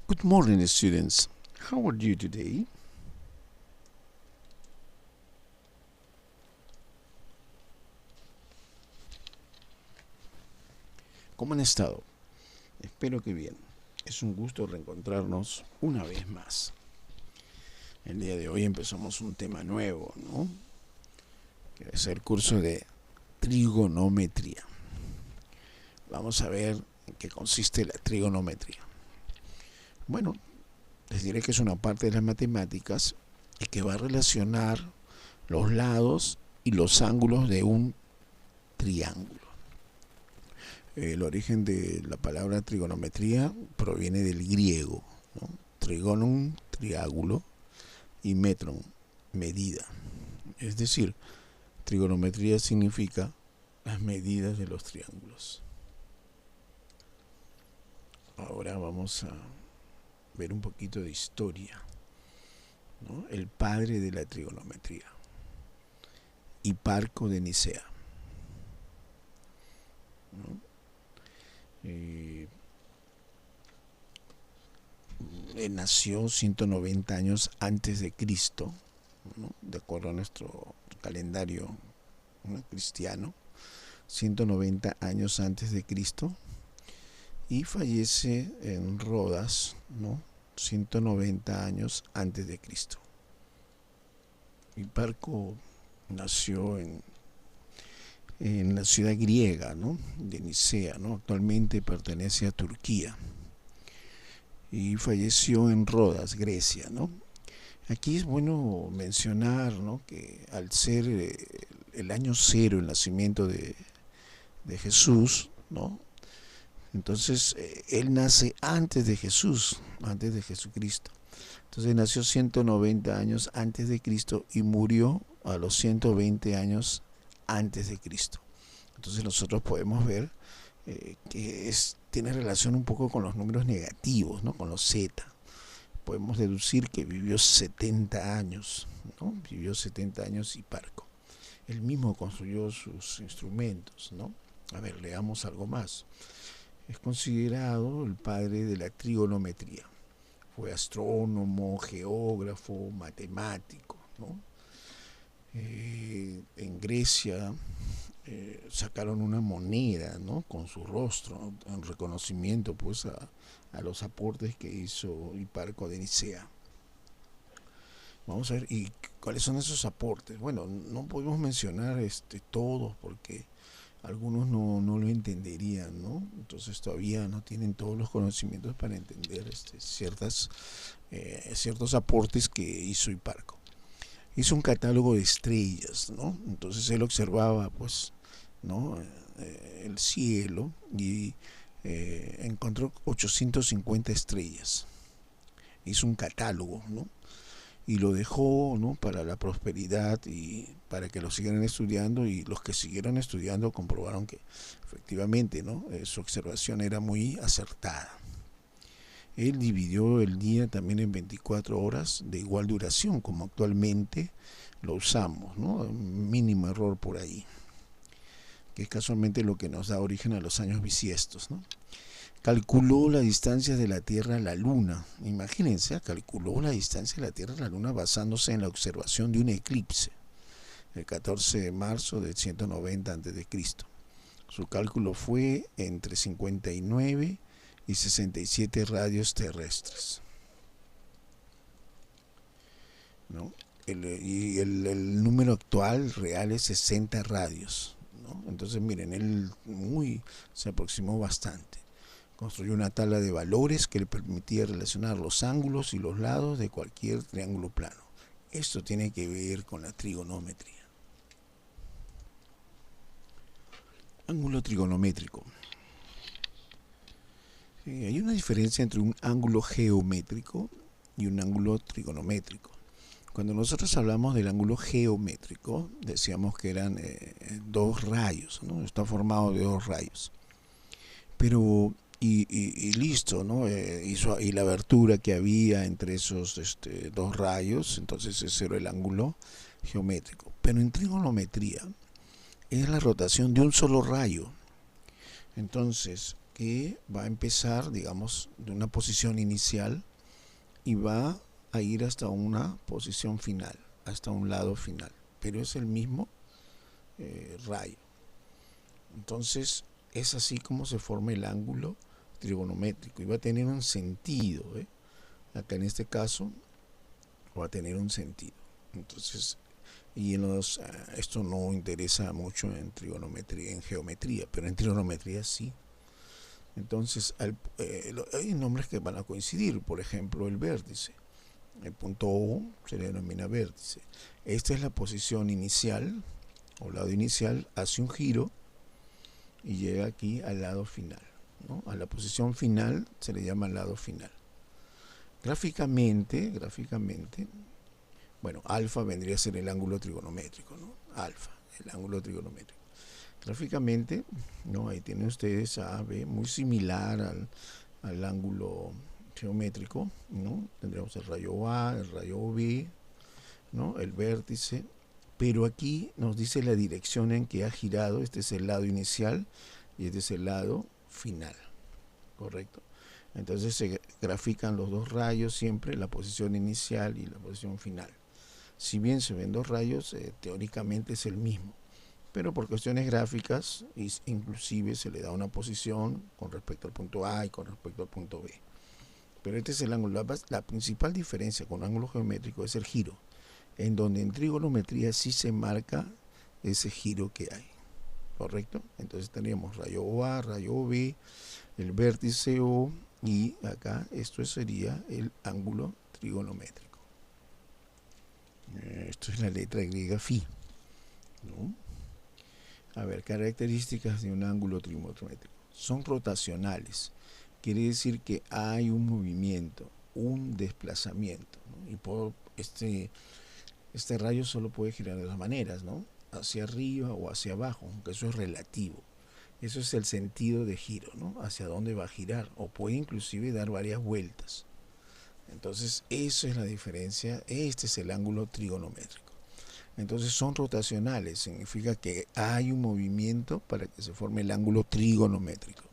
Good morning, students. How are you today? ¿Cómo han estado? Espero que bien. Es un gusto reencontrarnos una vez más. El día de hoy empezamos un tema nuevo, ¿no? Que es el curso de trigonometría. Vamos a ver en qué consiste la trigonometría. Bueno, les diré que es una parte de las matemáticas y que va a relacionar los lados y los ángulos de un triángulo. El origen de la palabra trigonometría proviene del griego, ¿no? Trigonum, triángulo, y metron, medida. Es decir, trigonometría significa las medidas de los triángulos. Ahora vamos a ver un poquito de historia, ¿no? El padre de la trigonometría, Hiparco de Nicea, ¿no? Él nació 190 años antes de Cristo, ¿no? De acuerdo a nuestro calendario, ¿no?, cristiano, 190 años antes de Cristo, y fallece en Rodas, ¿no?, 190 años antes de Cristo. Hiparco nació en la ciudad griega, ¿no?, de Nicea, ¿no? Actualmente pertenece a Turquía, y falleció en Rodas, Grecia, ¿no? Aquí es bueno mencionar, ¿no?, que al ser el año cero, el nacimiento de Jesús, ¿no?, entonces él nace antes de Jesús, antes de Jesucristo. Entonces nació 190 años antes de Cristo y murió a los 120 años antes de Cristo. Entonces nosotros podemos ver que tiene relación un poco con los números negativos, ¿no?, con los Z. Podemos deducir que vivió 70 años, ¿no? Vivió 70 años Hiparco. Él mismo construyó sus instrumentos, ¿no? A ver, leamos algo más. Es considerado el padre de la trigonometría. Fue astrónomo, geógrafo, matemático, ¿no? En Grecia sacaron una moneda, ¿no?, con su rostro, ¿no?, en reconocimiento pues a los aportes que hizo Hiparco de Nicea. Vamos a ver, ¿y cuáles son esos aportes? Bueno, no podemos mencionar todos porque algunos no lo entenderían, ¿no? Entonces todavía no tienen todos los conocimientos para entender ciertos aportes que hizo Hiparco. Hizo un catálogo de estrellas, ¿no? Entonces él observaba, pues, ¿no?, el cielo y encontró 850 estrellas. Hizo un catálogo, ¿no?, y lo dejó, ¿no?, para la prosperidad y para que lo siguieran estudiando, y los que siguieron estudiando comprobaron que efectivamente, ¿no?, su observación era muy acertada. Él dividió el día también en 24 horas de igual duración, como actualmente lo usamos, ¿no? Un mínimo error por ahí, que es casualmente lo que nos da origen a los años bisiestos, ¿no? Calculó la distancia de la Tierra a la Luna. Imagínense, calculó la distancia de la Tierra a la Luna basándose en la observación de un eclipse, el 14 de marzo de 190 a.C. Su cálculo fue entre 59 y 67 radios terrestres, ¿no? El número actual real es 60 radios, ¿no? Entonces miren, él se aproximó bastante. Construyó una tabla de valores que le permitía relacionar los ángulos y los lados de cualquier triángulo plano. Esto tiene que ver con la trigonometría. Ángulo trigonométrico. Hay una diferencia entre un ángulo geométrico y un ángulo trigonométrico. Cuando nosotros hablamos del ángulo geométrico, decíamos que eran dos rayos, ¿no? Está formado de dos rayos. Pero, y listo, ¿no? Y la abertura que había entre esos dos rayos, entonces ese era el ángulo geométrico. Pero en trigonometría es la rotación de un solo rayo. Entonces, que va a empezar, digamos, de una posición inicial y va a ir hasta una posición final, hasta un lado final, pero es el mismo rayo. Entonces es así como se forma el ángulo trigonométrico y va a tener un sentido, acá en este caso va a tener un sentido. Entonces, y esto no interesa mucho en trigonometría, en geometría, pero en trigonometría sí. Entonces hay nombres que van a coincidir, por ejemplo el vértice. El punto O se le denomina vértice. Esta es la posición inicial o lado inicial, hace un giro y llega aquí al lado final, ¿no? A la posición final se le llama lado final. Gráficamente, bueno, alfa vendría a ser el ángulo trigonométrico, ¿no? Alfa, el ángulo trigonométrico. Gráficamente, ¿no? Ahí tienen ustedes A, B, muy similar al ángulo geométrico, ¿no? Tendríamos el rayo A, el rayo B, ¿no? El vértice, pero aquí nos dice la dirección en que ha girado. Este es el lado inicial y este es el lado final, ¿correcto? Entonces se grafican los dos rayos siempre, la posición inicial y la posición final. Si bien se ven dos rayos, teóricamente es el mismo, pero por cuestiones gráficas inclusive se le da una posición con respecto al punto A y con respecto al punto B. Pero este es el ángulo. La principal diferencia con un ángulo geométrico es el giro, en donde en trigonometría sí se marca ese giro que hay, ¿correcto? Entonces tendríamos rayo A, rayo B, el vértice O, y acá esto sería el ángulo trigonométrico. Esto es la letra griega φ, ¿no? A ver, características de un ángulo trigonométrico. Son rotacionales. Quiere decir que hay un movimiento, un desplazamiento, ¿no? Y por este rayo solo puede girar de dos maneras, ¿no? Hacia arriba o hacia abajo, aunque eso es relativo. Eso es el sentido de giro, ¿no? Hacia dónde va a girar, o puede inclusive dar varias vueltas. Entonces, eso es la diferencia. Este es el ángulo trigonométrico. Entonces son rotacionales, significa que hay un movimiento para que se forme el ángulo trigonométrico.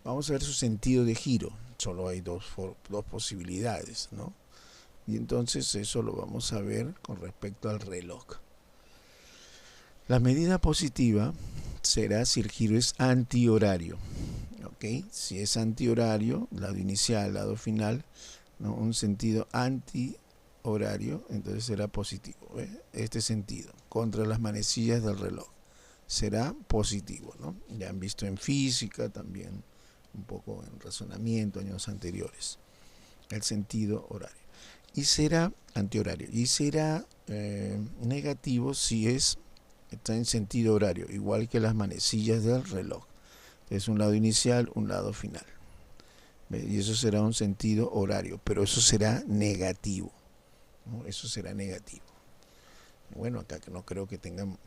Vamos a ver su sentido de giro. Solo hay dos posibilidades, ¿no? Y entonces eso lo vamos a ver con respecto al reloj. La medida positiva será si el giro es antihorario, ¿ok? Si es antihorario, lado inicial, lado final, ¿no? Un sentido antihorario, entonces será positivo, ¿ves? Este sentido, contra las manecillas del reloj, será positivo, ¿no? Ya han visto en física, también un poco en razonamiento, años anteriores, el sentido horario. Y será antihorario, y será negativo si está en sentido horario, igual que las manecillas del reloj. Es un lado inicial, un lado final. Y eso será un sentido horario, pero eso será negativo, ¿no? Eso será negativo. Bueno, acá no creo que tengan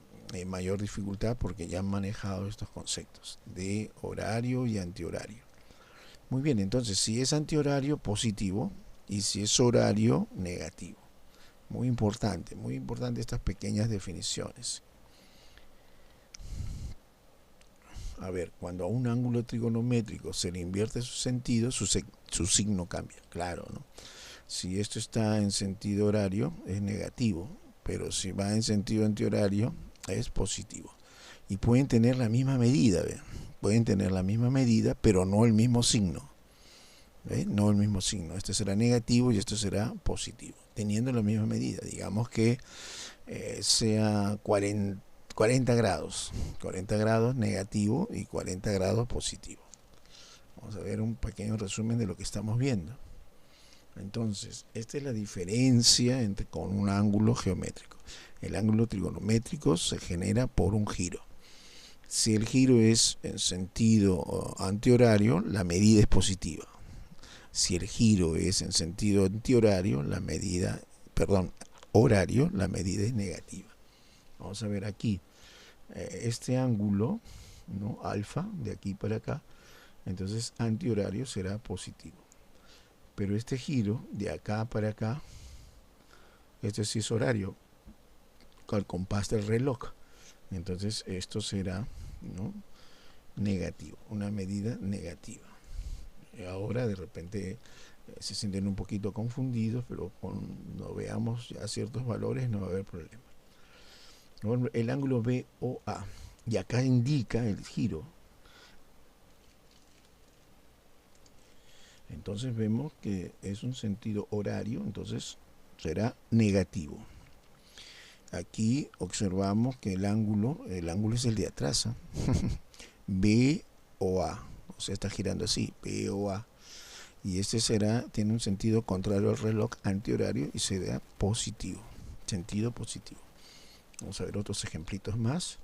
mayor dificultad porque ya han manejado estos conceptos de horario y antihorario. Muy bien, entonces si es antihorario, positivo, y si es horario, negativo. Muy importante estas pequeñas definiciones. A ver, cuando a un ángulo trigonométrico se le invierte su sentido, su signo cambia, claro, ¿no? Si esto está en sentido horario, es negativo, pero si va en sentido antihorario, es positivo. Y pueden tener la misma medida, ¿ve? Pueden tener la misma medida, pero no el mismo signo, ¿ve? No el mismo signo. Este será negativo y esto será positivo, teniendo la misma medida. Digamos que sea 40 grados negativo y 40 grados positivo. Vamos a ver un pequeño resumen de lo que estamos viendo. Entonces, esta es la diferencia con un ángulo geométrico. El ángulo trigonométrico se genera por un giro. Si el giro es en sentido antihorario, la medida es positiva. Si el giro es en sentido antihorario, horario, la medida es negativa. Vamos a ver aquí, este ángulo, ¿no? Alfa, de aquí para acá, entonces antihorario será positivo. Pero este giro, de acá para acá, este sí es horario, al compás del reloj. Entonces esto será, ¿no? negativo, una medida negativa. Y ahora de repente se sienten un poquito confundidos, pero cuando veamos ya ciertos valores no va a haber problema. Bueno, el ángulo BOA, y acá indica el giro. Entonces vemos que es un sentido horario, entonces será negativo. Aquí observamos que el ángulo es el de atrás, BOA, o sea, está girando así, BOA. Y este tiene un sentido contrario al reloj antihorario y será positivo, sentido positivo. Vamos a ver otros ejemplitos más.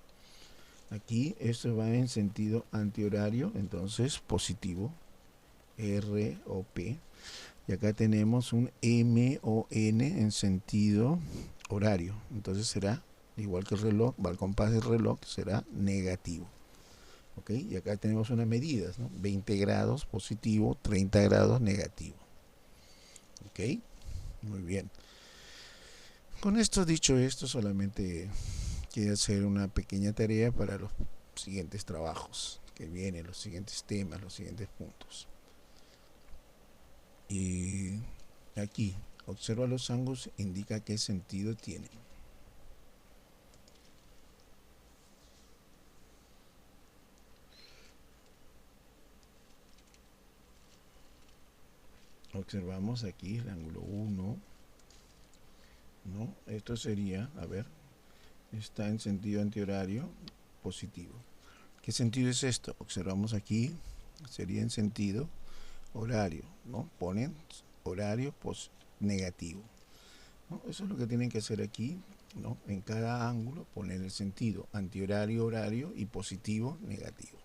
Aquí esto va en sentido antihorario, entonces positivo, R o P. Y acá tenemos un M o N en sentido horario, entonces será igual que el reloj, va al compás del reloj, será negativo. ¿Ok? Y acá tenemos unas medidas, ¿no? 20 grados positivo, 30 grados negativo. ¿Ok? Muy bien. Con esto dicho esto, solamente quiero hacer una pequeña tarea para los siguientes trabajos que vienen, los siguientes temas, los siguientes puntos. Y aquí, observa los ángulos, indica qué sentido tienen. Observamos aquí el ángulo 1, ¿no? Esto sería, a ver, está en sentido antihorario positivo. ¿Qué sentido es esto? Observamos aquí, sería en sentido horario, ¿no? Ponen horario negativo, ¿no? Eso es lo que tienen que hacer aquí, ¿no? En cada ángulo poner el sentido antihorario, horario y positivo, negativo.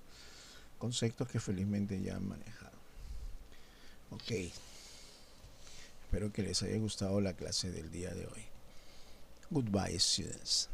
Conceptos que felizmente ya han manejado. Ok. Espero que les haya gustado la clase del día de hoy. Goodbye, students.